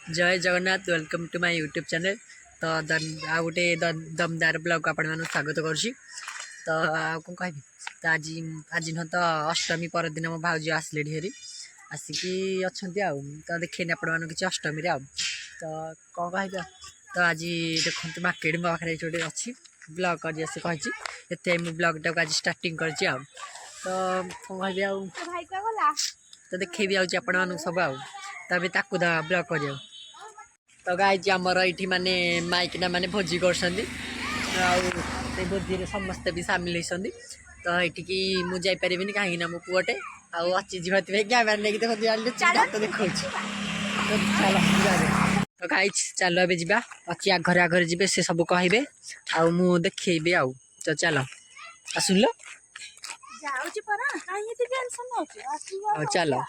जय Jagannath welcome to my YouTube channel. तो आ गोटे दमदार ब्लॉग को आपण स्वागत करुँची। तो कौन कह तो आज आज नुह तो अष्टमी पर दिन मो भाउजी आसले ढेरी आसिकी अच्छा तो देखनी आपण कि अष्टमी तो कौन कह तो आज देखते मार्केट मो पाखे जो अच्छी ब्लॉग कर कही ब्लॉग टाक आज स्टार्टिंग कर तो कौन कह तो देखेबी आपण सब तबे ताकू ब्लॉग कर तो गाइज आमर ये माने माइकिना माने भोजी कर भोजी समस्ते भी सामिल होती तो ये मुझे जापरि कहीं मो पुटे अच्छी झील कैमेरा नहीं देखते देखा तो गाइज चलो ए जा अच्छी आघरे आघरे जी से सब कहे आउ देखेबी आउ तो चलो सुन लो चलो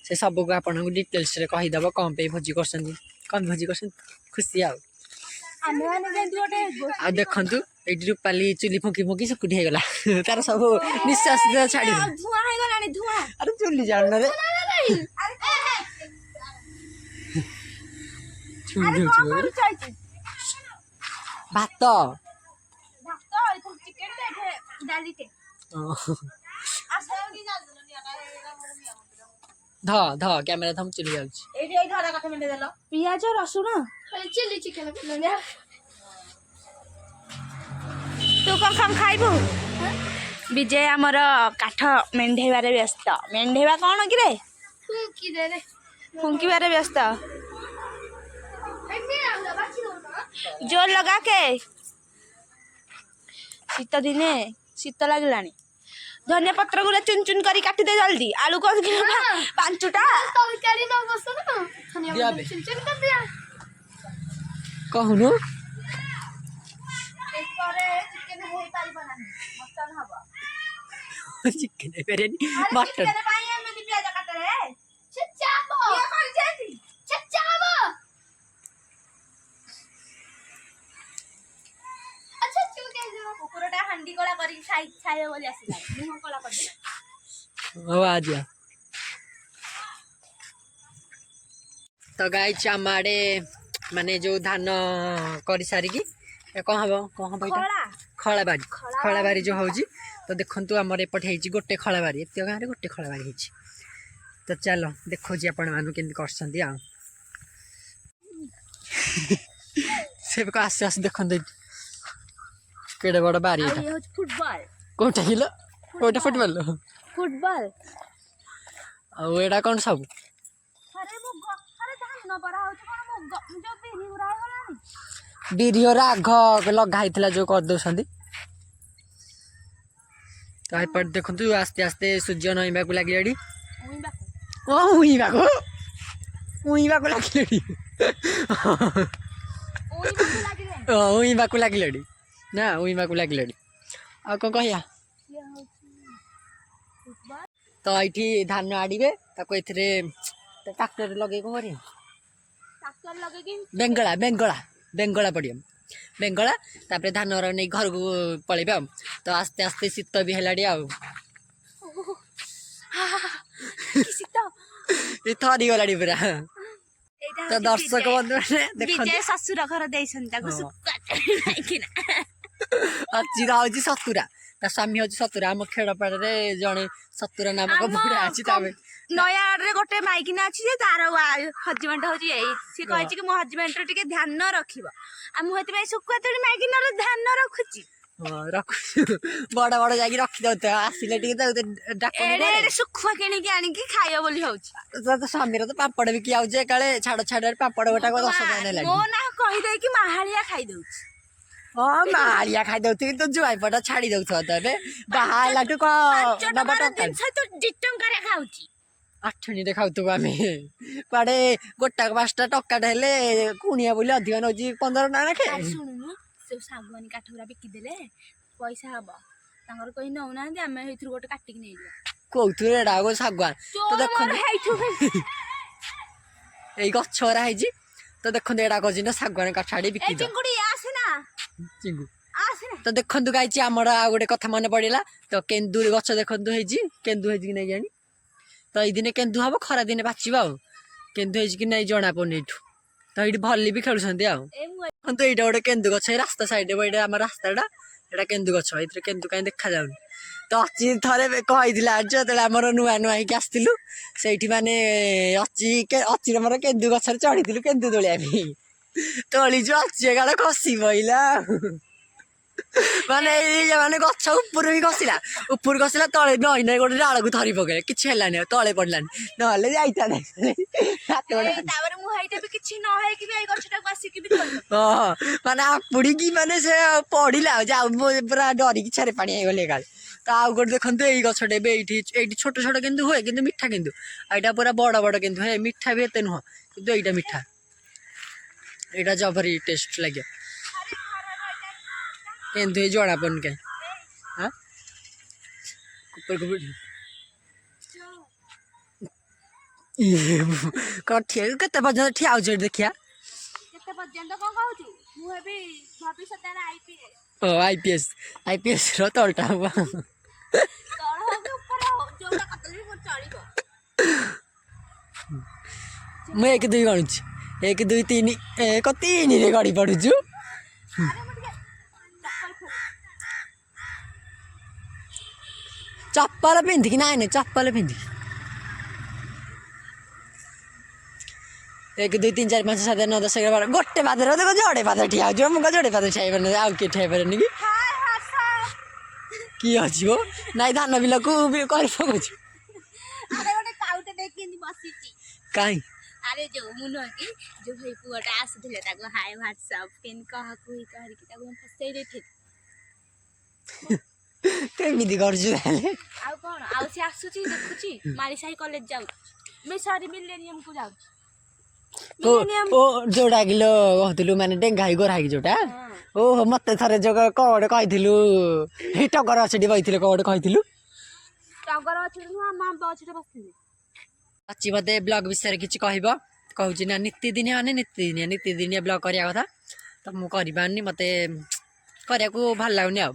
से सब को आप डिटेल्स कहीदेव कौन पे भोजी कर कौन भोजी कर खुशी देखु ये रूपाली चुली फुंकी फुंकी सुकुटी होगा तार सब निश्वास छाड़ अरे चुली जान भात ध ध कैमरा थम चली जाउछ पियाज रसुण चिली चिकेन तू कौन खाइबू विजय आमर काठ मेढेबार व्यस्त मेढेबा कौन कि फुंकिबार व्यस्त जोर लगा के शीत दिने शीत लगलानी धनिया पत्र गुला चुन चुन करी काटी दे जल्दी आलू को पांचटा तरकारी में बसो ना धनिया चिकन कर दिया कहनु एक करे चिकन होई पाइबो ना मटन हबो चिकन पेरेनी मटन चिकन पाई हम दी प्याज काटे रे चचाबो ये कर जेती चचाबो अच्छा चू के जो कुकुरटा हंडी कोला करी खाई खाए बोली आसिला मुंह कोला कर दिला ओ आ जा तो गाय चामाड़े माने जो धान कर सारी कौन हम खला बारी जो हूँ तो देखु आमर एपटे गोटे खला बारी एत गाँव में गोटे खला बारी तो चलो देखो आपण मान के कर आस आस देख केड़े बड़ बारी फुटबॉल कोटा किलो कोटा फुटबॉल फुटबॉल आड़ा कौन सब अरे वो अरे धान बड़ा हो कोन मो जो बिरी उड़ा गलानी बिरियर आघ लगा जो कर दौरान तो एपट देखु आस्ते आस्ते सूर्य नईबा को लगे उईबा को लगे उईबा को लगे ना उईबा को लगे आ कौन कह तो ये धान आड़े ट्राक्टर लगे कौन कर ट्रैक्टर लगे कि बेंगला बेंगला बेंगला पड़िया बेंगला तापर धान नहीं घर को पलैबे तो आस्ते आस्ते शीत भी है ये थरी गला पूरा तो दर्शक बंधु विजय ससुर घर अच्छी हूँ सतुरा ता स्वामी हूँ सतुरा आम खेड़पाड़े जड़े सतुरा नामक बुढ़ा अच्छी नयागढ़ गोटे माइकिना अच्छी जे तार हजबैंड हूँ सी कही मो हजबैंड टे ध्यान रखिब मुझे शुखुआ तोड़ी माइकिना ध्यान रखुची बड़ बड़ जा रखी दे आसिले शुखुआ किणिकी आनिकी खाइब बोली हूँ स्वामी तो पापड़ बिकी आउे काले छाड़ छाड़ पापड़ गोटा 10 टका मो ना कहीदे माहाड़िया खाई दउछ हाँ मारिया खाई दौ तो जुआई पटा छाड़ी दौ बाहर आठनी खाऊ आम कड़े गोटा 5टा टका कुणिया बोली अधिक नौ 15 ना रखे शुणुनु से सागवानी काठ गुरा बिकिदेले पैसा हम कहीं नौना आम गोटे काटिक नहीं कौन एड़ा गो सागवान तो देख यही गछरा है तो देखो एड़ा कर सागवान काठ आड़े बिकी चिंगू तो देखु गाई आमर आ गोटे कथा मन पड़ा तो केन्दू गच देखु केन्दू कि नहीं जानी तो ये दिन केन्दू हम खरा दिन बाचवा केन्दू कि नहीं जना पड़े ଏଇଠି ଭଲି ବି ଖେଳୁଛନ୍ତି ଆଉ ଏ ମୁଁ କିନ୍ତୁ ଏଇଟା ଗୋଟେ କେନ୍ଦୁ ଗଛ ଏଇ ରାସ୍ତା ସାଇଡ୍ ଏଇଟା ଆମ ରାସ୍ତାଟା ଏଇଟା କେନ୍ଦୁ ଗଛ ଏଇଥିରେ କେନ୍ଦୁ କାହିଁ ଦେଖାଯାଉନି ତ ଅଚି ଥରେ କହିଥିଲା ଯେତେବେଳେ ଆମର ନୂଆ ନୂଆ ହେଇକି ଆସିଥିଲୁ ସେଇଠି ମାନେ ଅଚିର ମୋର କେନ୍ଦୁ ଗଛରେ ଚଢିଥିଲୁ କେନ୍ଦୁ ତୋଳିବା ପାଇଁ ତୋଳିଛୁ ଅଚି ଏକାଳେ ଖସି ପଇଲା ମାନେ ଏଇ ମାନେ ଗଛ ଉପରୁ ହିଁ ଖସିଲା ତଳେ ନଈ ନଈ ଗୋଟେ ଡାଳକୁ ଧରି ପକେଇଲେ କିଛି ହେଲାନି ଆଉ ତଳେ ପଡିଲାନି ନହେଲେ ଯାଇଥାନ୍ତେ ତାପରେ ମୁଁ ହେଇଟା ବି କିଛି ନ ହେଇକି ବି ଏଇ ଗଛଟାକୁ ଆସିକି ବି ଧରିବ ହଁ ମାନେ ଆପୁଡିକି ମାନେ ସେ ପଡିଲା ଯାଉ ପୁରା ଡରିକି ଛାରେ ପାଣି ହେଇଗଲେ କାଳେ ତ ଆଉ ଗୋଟେ ଦେଖନ୍ତୁ ଏଇ ଗଛଟେ ଏବେ ଏଇଠି ଛୋଟ ଛୋଟ କିନ୍ତୁ ହୁଏ କିନ୍ତୁ ମିଠା କିନ୍ତୁ ଏଇଟା ପୁରା ବଡ ବଡ କିନ୍ତୁ ହୁଏ ମିଠା ବି ଏତେ ନୁହଁ କିନ୍ତୁ ଏଇଟା ମିଠା ଏଇଟା ଜବରି ଟେଷ୍ଟ ଲାଗିବ କିନ୍ତୁ ଏଇ ଜଣା ପଡୁନି କାଇଁ ହଁ କଣ କେତେ ପର୍ଯ୍ୟନ୍ତ ଠିଆ ହଉଛି ଏଠି ଦେଖିଆ କେତେ ପର୍ଯ୍ୟନ୍ତ କଣ କହୁଛୁ ମୁଁ ହେବି ଭବିଷ୍ୟତରେ ଓ ଆଇପିଏସ୍ ର ତଳଟା ହବ ତଳ ହଉ କି ଉପରେ ହଉ ଯୋଉଟା କତଲେ ବି ମୋର ଚଳିବ ମୁଁ 1 2 ଗଣୁଛି 1 2 3 1 3 ରେ ଗଡ଼ି ପଡୁଛୁ ଆରେ ମୁଁ ଟିକେ ଚପଲ ପିନ୍ଧିକି ନାଇଁ ଚପଲ ପିନ୍ଧିକି 1 2 3 4 5 7 9 10 11 12 ଗୋଟେ ପାଦରେ ଦେଖ ଯୋଡ଼େ ପାଦ ଠିଆ ହଉଛି ମୁଁ କଣ ଯୋଡ଼େ ପାଦ ଠିଆ ହେଇପାରୁନି ଆଉ କିଏ ଠିଆ ହେଇପାରେନି କି ହାय ହସ କିଏ ଅଛି ବୋ ନାଇଁ ଧାନ ବିଲକୁ ବି କରି ପକଉଛୁ ଆରେ ଗୋଟେ କାଉଟେ ଦେଇକି ଏମିତି ବସିଛି କାଇଁ ଆରେ ଯୋଉ ମୁଁ ନୁହଁ କି ଯୋଉ ଭାଇ ପୁଅଟା ଆସୁଥିଲେ ତାକୁ ହାଇ ହ୍ୱାଟ୍ସଆପ୍ କେମିତି କାହାକୁ କରିକି ତାକୁ ମୁଁ ଫସେଇ ଦେଇଥିଲି କେମିତି କରୁଛୁ ତାହେଲେ ଆଉ କଣ ଆଉ ସେ ଆସୁଛି ଦେଖୁଛି ମାଳିସାହି କଲେଜ ଯାଉଛି ମିଲେନିୟମକୁ ଯାଉଛି ଓ ଯୋଉଟା କିଲୋ କହୁଥିଲୁ ମାନେ ଡେଙ୍ଗା ହେଇ ଗୋରା ହେଇକି ଯୋଉଟା ଓହୋ ମତେ ଥରେ ଯୋଉ କଣ ଗୋଟେ କହିଥିଲୁ ଏଇ ଟଗର ସେଠି ବଇଥିଲେ କଣ ଗୋଟେ କହିଥିଲୁ ଟଗର ଅଛି ନୁହଁ ଆମ ଆମ୍ବ ଗଛରେ ବସିଥିଲି ଅଛି ମତେ ବ୍ଲଗ ବିଷୟରେ କିଛି କହିବ କହୁଛି ନା ନିତିଦିନିଆ ବ୍ଲଗ କରିବା କଥା ତ ମୁଁ କରିପାରୁନି ମତେ କରିବାକୁ ଭଲ ଲାଗୁନି ଆଉ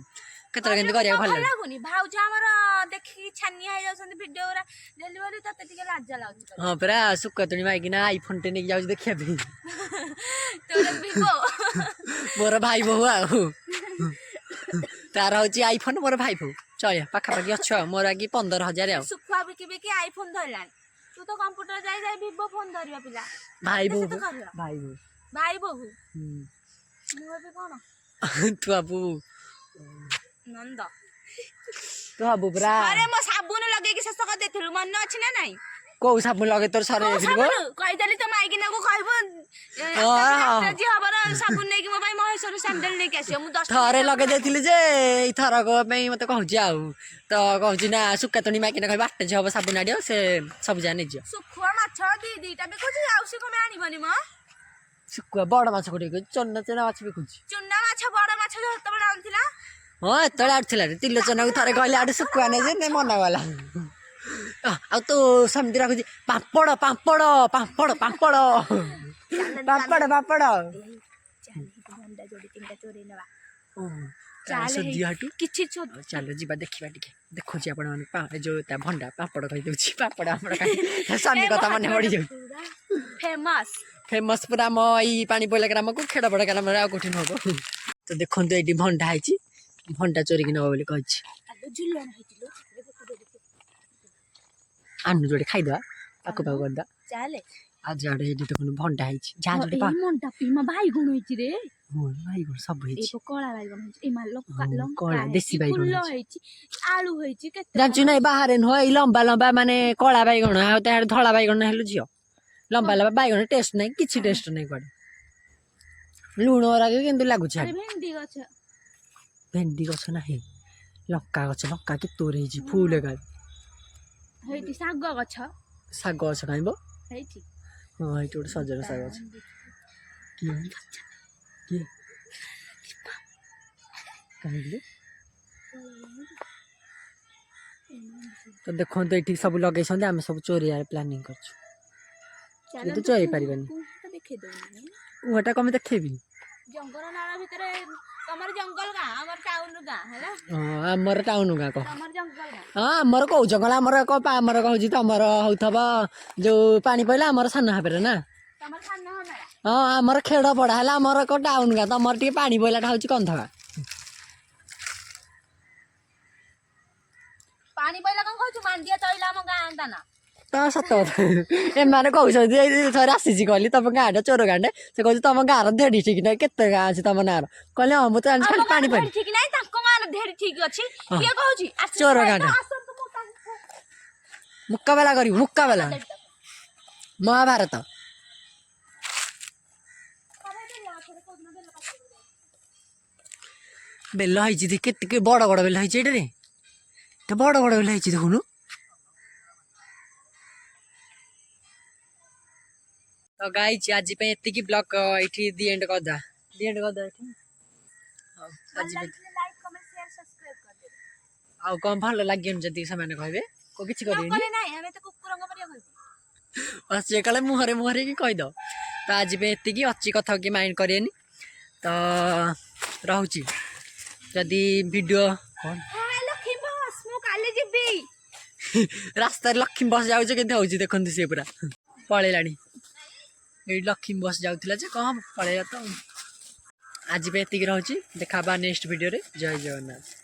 କେତେବେଳେ କେମିତି କରିବାକୁ ଭଲ ଲାଗୁନି ଲାଗୁନି ଭାଉଜ ଆମର ଦେଖିକି ଛାନିଆ ହେଇଯାଉଛନ୍ତି ଭିଡିଓ ଗୁରା ଡେଲିଭରି ତତେ ଟିକେ ଲାଜ ଲାଗୁଛି ହଁ ପରା ଶୁଖୁଆ ତୁଣି ମାଇକିନା ଆଇଫୋନ ଟେ ନେଇକି ଯାଉଛି ଦେଖିବା ପାଇଁ ତୋର ଭିଭୋ ମୋର ଭାଇ ବୋହୁ ଆଉ ତାର ହଉଛି ଆଇଫୋନ ମୋର ଭାଇ ବୋହୁ ଚଳିଆ ପାଖାପାଖି ଅଛ ଆଉ ମୋର ଆଗି 15,000 ଆଉ ଶୁଖୁଆ ବିକି ଆଇଫୋନ ଧରିଲାଣି ତୁ ତ କମ୍ପ୍ୟୁଟର ଯାଇ ଭିଭୋ ଫୋନ ଧରିବା ପିଲା ଭାଇ ବୋହୁ ଭାଇ ବୋହୁ ମୁଁ ଏବେ କଣ ତୁ ବାବୁ ନନ୍ଦ ତୁ ବାବୁ ପୁରା ଆରେ ମୋ ସାବୁନ ଲଗେଇକି ଶେଷ କରିଦେଇଥିଲୁ ମନେ ଅଛି ନା ନାଇଁ କୋଉ ସାବୁନ ଲଗେଇ ତୋର ସରେ ଯାଇଥିଲୁ କହିଦେଲି ତ ମାଇକିନାକୁ କହିବୁ ହବର ସାବୁନ ନେଇକି ମୋ ପାଇଁ ମହେଶ୍ୱର ସ୍ୟାଣ୍ଡେଲ ନେଇକି ଆସିବ ମୁଁ 10 ଥରେ ଲଗେଇ ଦେଇଥିଲି ଯେ ଏଇ ଥରକ ପାଇଁ ମତେ କହୁଛି ଆଉ ତ କହୁଛି ନା ଶୁଖା ତୁଣି ମାଇକିନା କହିବା 8 ହବ ସାବୁନ ଆଣିବ ସେ ସବୁ ଯା ନେଇଯିବ ଶୁଖୁଆ ମାଛ ଦିଟା ବିକୁଛି ଆଉ ସେ କଣ ଆଣିବନି ମ ଶୁଖୁଆ ବଡ ମାଛ କୋଠି ଚୁନା ମାଛ ବିକୁଛି ଚୁନା ମାଛ ବଡ ମାଛ ଯେତେବେଳେ ଆଣିଥିଲା ହଁ ଏତେବେଳେ ଆଣିଥିଲା ତିଲୋଚନାକୁ ଥରେ କହିଲେ ଆଡେ ଶୁଖୁଆ ନେଇ ଯେ ମନା ଗଲା ଆଉ ତୁ ସେମିତି ରଖୁଛି ପାମ୍ପଡ କିଛି ଚାଲ ଯିବା ଦେଖିବା ଟିକେ ଦେଖୁଛି ଆପଣ ମାନେ ଯୋଉ ତା ଭଣ୍ଡା ପାମ୍ପଡ କହିଦଉଛି ପାମ୍ପଡ ଆମର ସ୍ୱାମୀ କଥା ମନେ ପଡିଯାଉଛି ଫେମସ ପୁରା ଆମ ଏଇ ପାଣି ପଇଲା ଗ୍ରାମକୁ ଖେଡପଡା ଗ୍ରାମରେ ଆଉ କୋଉଠି ହବ ତ ଦେଖନ୍ତୁ ଏଇଠି ଭଣ୍ଡା ହେଇଛି ଭଣ୍ଡା ଚୋରିକି ନବ ବୋଲି କହିଛି ଆନୁ ଯୋଉଟେ ଖାଇଦବା ପାଖ କରିଦବା ଚାଲେ ଆଜି ଆଡେ ଏଇଠି ଦେଖନ୍ତୁ ଭଣ୍ଡା ହେଇଛି ଯାହା ଯୋଉଟେ ବାଇଗଣ ହେଇଛି ରେ ବାଇଗଣ ସବୁ ହେଇଛି କଳା ବାଇଗଣ ହେଇଛି କଳା ଦେଶୀ ବାଇଗଣ ହେଇଛି ଆଳୁ ହେଇଛି କେତେ ଜାଣିଛୁ ନା ବାହାରେ ନୁହଁ ଏଇ ଲମ୍ବା ଲମ୍ବା ମାନେ କଳା ବାଇଗଣ ଆଉ ତାହାର ଧଳା ବାଇଗଣ ହେଲୁ ଝିଅ ଲମ୍ବା ଲମ୍ବା ବାଇଗଣ ଟେଷ୍ଟ ନାହିଁ କିଛି ଟେଷ୍ଟ ନାହିଁ କୁଆଡେ ଲୁଣ କେମିତି ଲାଗୁଛି ଭେଣ୍ଡି ଗଛ ନାହିଁ ଲଙ୍କା ଗଛ ଲଙ୍କା କି ତୋର ହେଇଛି ଫୁଲ ଏକା ଶାଗ ଗଛ ଖାଇବ ହେଇଛି ହଁ ଏଇଠି ଗୋଟେ ସଜନ ଶାଗ ଅଛି କାହିଁକି ତ ଦେଖନ୍ତୁ ଏଇଠି ସବୁ ଲଗେଇଛନ୍ତି ଆମେ ସବୁ ଚୋରିଆରେ ପ୍ଲାନିଂ କରୁଛୁ କିନ୍ତୁ ଚୋରି ପାରିବାନି ଏଟା କଣ ଦେଖେଇବି ଜଙ୍ଗଲ ନାଳ ଭିତରେ ତମର ଜଙ୍ଗଲ ଗାଁ ଆମର ଟାଉନ ଗାଁ ହେଲା ଆମର ଟାଉନ ଗାଁ କହ ତମର ଜଙ୍ଗଲ ଗାଁ ହଁ ଆମର କୋଉ ଜଙ୍ଗଲ ଆମର ଆମର କହୁଛି ତମର ହଉଥିବ ଯୋଉ ପାଣି ପଇଲା ଆମର ସାନ ହାବରେ ନା ତମର ସାନ ଘାଗରା ହଁ ଆମର ଖେଳ ପଡ଼ା ହେଲା ଆମର ଏକ ଟାଉନ୍ ଗାଁ ତମର ଟିକେ ପାଣି ବୋଇଲାଟା ହେଉଛି କନ୍ଧଗା। ପାଣି ପଇଲା କଣ କହୁଛୁ ମାଣ୍ଡିଆ ତଳିଲା ଆମ ଗାଁ ଦାନା। ତ ସତ କଥା ଏମାନେ କହୁଛନ୍ତି ଏଇ ଥରେ ଆସିଛି କହିଲି ତମ ଗାଁଟା ଚୋର ଗାଁଟେ ସେ କହୁଛି ତମ ଗାଁର ଧେଡ଼ି ଠିକ୍ ନାହିଁ କେତେ ଗାଁ ଅଛି ତମ ନାଁର କହିଲେ ହଁ ମୁଁ ତ ଜାଣିଛି ଖାଲି ପାଣି ପାଣି ଠିକ ନାହିଁ ତାଙ୍କ ଗାଁର ଧେଡ଼ି ଠିକ ଅଛି କିଏ କହୁଛି ଚୋର ଗାଁଟା ମୁକାବେଲା କରିବୁ ମୁକାବେଲା ମହାଭାରତ। ବେଲ ହେଇଛି କେତେ ବଡ଼ ବଡ଼ ବେଲ ହେଇଛି ଏଇଟାରେ ବଡ଼ ବଡ଼ ବେଲ ହେଇଛି ଦେଖୁନୁ। ତ ଗାଇଛି ଆଜି ପାଇଁ ଏତିକି ବ୍ଲଗ ଏଇଠି ଦି ଏଣ୍ଡ କରିଦା ଏଠି ହଉ ଆଜି ପାଇଁ ଆଉ କଣ ଭଲ ଲାଗିବନି ଯଦି ସେମାନେ କହିବେ କିଛି କରିବେନି ସେ କାଳେ ମୁହଁରେ ମୁହଁରେ କି କହିଦବ। ତ ଆଜି ପାଇଁ ଏତିକି ଅଛି କଥା କି ମାଇଣ୍ଡ କରିବେନି ତ ରହୁଛି ଯଦି ଭିଡ଼ିଓ କ'ଣ ରାସ୍ତାରେ ଲକ୍ଷ୍ମୀ ବସ୍ ଯାଉଛି କେମିତି ହଉଛି ଦେଖନ୍ତୁ ସିଏ ପୁରା ପଳେଇଲାଣି ଏଇଠି ଲକ୍ଷ୍ମୀ ବସ୍ ଯାଉଥିଲା ଯେ କ'ଣ ପଳେଇଲା ତ। ଆଜି ପାଇଁ ଏତିକି ରହୁଛି ଦେଖା ହେବା ନେକ୍ସଟ ଭିଡ଼ିଓରେ ଜୟ ଜଗନ୍ନାଥ।